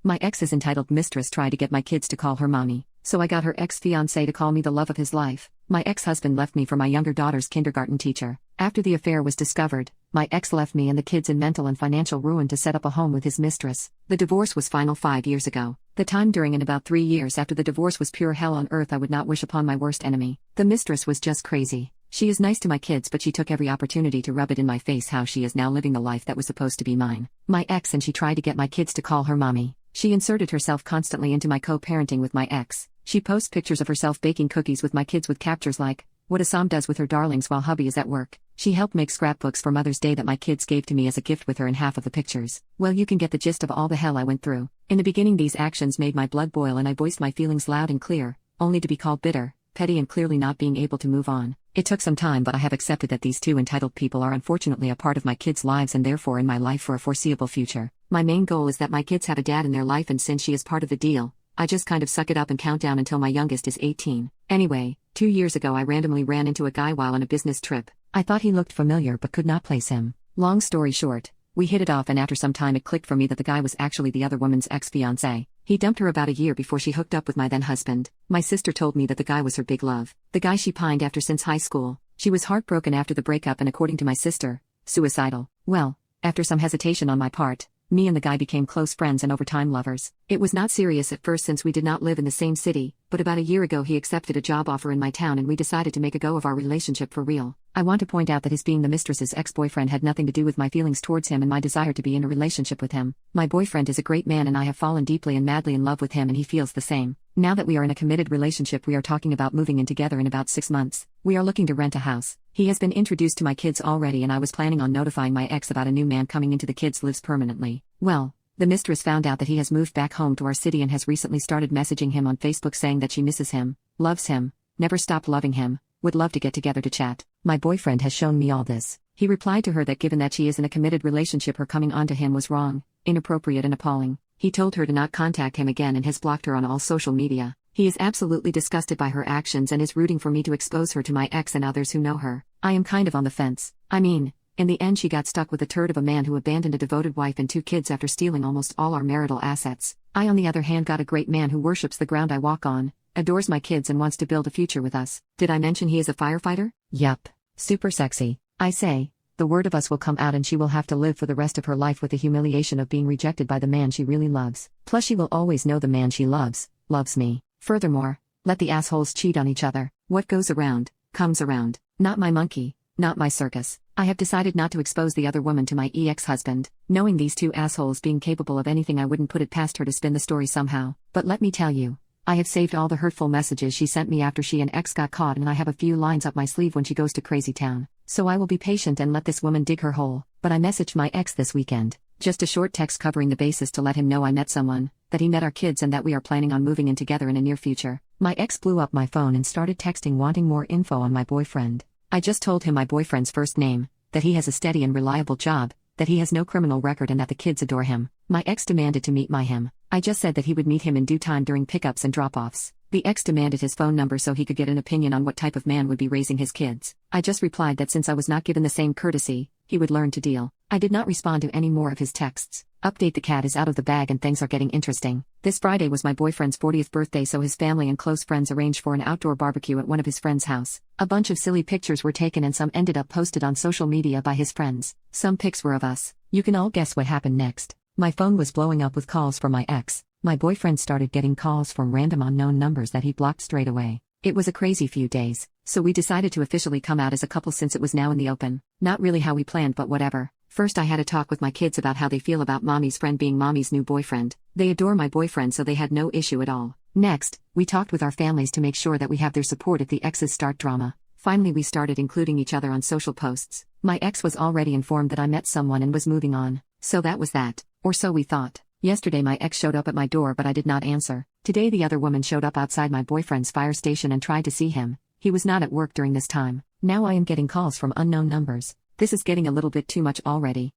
My ex's entitled mistress tried to get my kids to call her mommy, so I got her ex-fiancé to call me the love of his life. My ex-husband left me for my younger daughter's kindergarten teacher. After the affair was discovered, my ex left me and the kids in mental and financial ruin to set up a home with his mistress. The divorce was final 5 years ago. The time during and about 3 years after the divorce was pure hell on earth I would not wish upon my worst enemy. The mistress was just crazy. She is nice to my kids, but she took every opportunity to rub it in my face how she is now living the life that was supposed to be mine. My ex and she tried to get my kids to call her mommy. She inserted herself constantly into my co-parenting with my ex. She posts pictures of herself baking cookies with my kids with captures like, "What a Sam does with her darlings while hubby is at work." She helped make scrapbooks for Mother's Day that my kids gave to me as a gift with her in half of the pictures. Well, you can get the gist of all the hell I went through. In the beginning these actions made my blood boil and I voiced my feelings loud and clear, only to be called bitter, petty and clearly not being able to move on. It took some time, but I have accepted that these two entitled people are unfortunately a part of my kids' lives and therefore in my life for a foreseeable future. My main goal is that my kids have a dad in their life, and since she is part of the deal, I just kind of suck it up and count down until my youngest is 18. Anyway, 2 years ago I randomly ran into a guy while on a business trip. I thought he looked familiar but could not place him. Long story short, we hit it off and after some time it clicked for me that the guy was actually the other woman's ex-fiancé. He dumped her about a year before she hooked up with my then husband. My sister told me that the guy was her big love. The guy she pined after since high school. She was heartbroken after the breakup and according to my sister, suicidal. Well, after some hesitation on my part, me and the guy became close friends and over time lovers. It was not serious at first since we did not live in the same city, but about a year ago he accepted a job offer in my town and we decided to make a go of our relationship for real. I want to point out that his being the mistress's ex-boyfriend had nothing to do with my feelings towards him and my desire to be in a relationship with him. My boyfriend is a great man and I have fallen deeply and madly in love with him and he feels the same. Now that we are in a committed relationship, we are talking about moving in together in about 6 months. We are looking to rent a house. He has been introduced to my kids already and I was planning on notifying my ex about a new man coming into the kids' lives permanently. Well, the mistress found out that he has moved back home to our city and has recently started messaging him on Facebook saying that she misses him, loves him, never stopped loving him, would love to get together to chat. My boyfriend has shown me all this. He replied to her that given that she is in a committed relationship, her coming on to him was wrong, inappropriate and appalling. He told her to not contact him again and has blocked her on all social media. He is absolutely disgusted by her actions and is rooting for me to expose her to my ex and others who know her. I am kind of on the fence. I mean, in the end she got stuck with a turd of a man who abandoned a devoted wife and 2 kids after stealing almost all our marital assets. I on the other hand got a great man who worships the ground I walk on, adores my kids and wants to build a future with us. Did I mention he is a firefighter? Yup. Super sexy. I say, the word of us will come out and she will have to live for the rest of her life with the humiliation of being rejected by the man she really loves. Plus she will always know the man she loves me. Furthermore, let the assholes cheat on each other. What goes around, comes around. Not my monkey, not my circus. I have decided not to expose the other woman to my ex-husband. Knowing these 2 assholes being capable of anything, I wouldn't put it past her to spin the story somehow. But let me tell you, I have saved all the hurtful messages she sent me after she and ex got caught and I have a few lines up my sleeve when she goes to crazy town. So I will be patient and let this woman dig her hole. But I messaged my ex this weekend. Just a short text covering the basis to let him know I met someone, that he met our kids and that we are planning on moving in together in a near future. My ex blew up my phone and started texting wanting more info on my boyfriend. I just told him my boyfriend's first name, that he has a steady and reliable job, that he has no criminal record and that the kids adore him. My ex demanded to meet him. I just said that he would meet him in due time during pickups and drop-offs. The ex demanded his phone number so he could get an opinion on what type of man would be raising his kids. I just replied that since I was not given the same courtesy, he would learn to deal. I did not respond to any more of his texts. Update: the cat is out of the bag and things are getting interesting. This Friday was my boyfriend's 40th birthday, so his family and close friends arranged for an outdoor barbecue at one of his friends' house. A bunch of silly pictures were taken and some ended up posted on social media by his friends. Some pics were of us. You can all guess what happened next. My phone was blowing up with calls from my ex. My boyfriend started getting calls from random unknown numbers that he blocked straight away. It was a crazy few days, so we decided to officially come out as a couple since it was now in the open. Not really how we planned, but whatever. First I had a talk with my kids about how they feel about mommy's friend being mommy's new boyfriend. They adore my boyfriend, so they had no issue at all. Next, we talked with our families to make sure that we have their support if the exes start drama. Finally we started including each other on social posts. My ex was already informed that I met someone and was moving on. So that was that. Or so we thought. Yesterday my ex showed up at my door but I did not answer. Today the other woman showed up outside my boyfriend's fire station and tried to see him. He was not at work during this time. Now I am getting calls from unknown numbers. This is getting a little bit too much already.